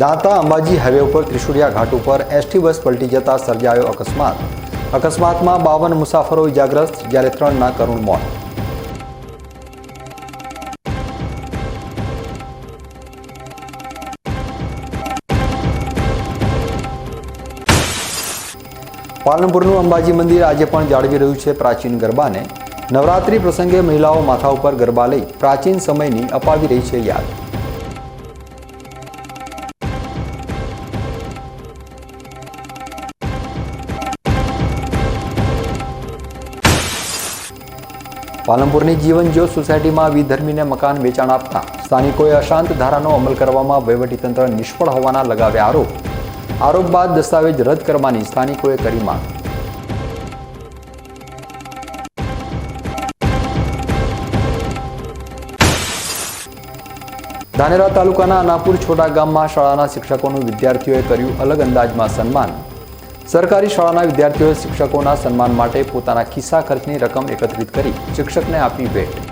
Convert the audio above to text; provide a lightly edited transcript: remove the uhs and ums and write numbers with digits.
Danta Ambaji highway ઉપર ત્રિશુળિયા ઘાટ ઉપર ST bus પલટી જતા સર્જાયો અકસ્માત. અકસ્માતમાં 52 મુસાફરો ઇજાગ્રસ્ત, જ્યારે 3ના કરુણ મોત. પાલનપુરનું અંબાજી મંદિર આજે પણ જાળવી રહ્યું છે પ્રાચીન ગરબાને. નવરાત્રી પ્રસંગે મહિલાઓ માથા ઉપર ગરબા લઈ પ્રાચીન સમયની અપાવી રહી છે યાદ. પાલનપુરની જીવન જ્યોત સોસાયટીમાં વિધર્મીને મકાન વેચાણ આપતા સ્થાનિકોએ અશાંત ધારાનો અમલ કરવામાં વહીવટીતંત્ર નિષ્ફળ હોવાના લગાવ્યા આરોપ બાદ દસ્તાવેજ રદ કરવાની સ્થાનિકોએ કરી માંગ. ધાનેરા તાલુકાના અનાપુર છોટા ગામમાં શાળાના શિક્ષકોનું વિદ્યાર્થીઓએ કર્યું અલગ અંદાજમાં સન્માન. સરકારી શાળાના વિદ્યાર્થીઓએ શિક્ષકોના સન્માન માટે પોતાના ખિસ્સા ખર્ચની રકમ એકત્રિત કરી શિક્ષકને આપી ભેટ.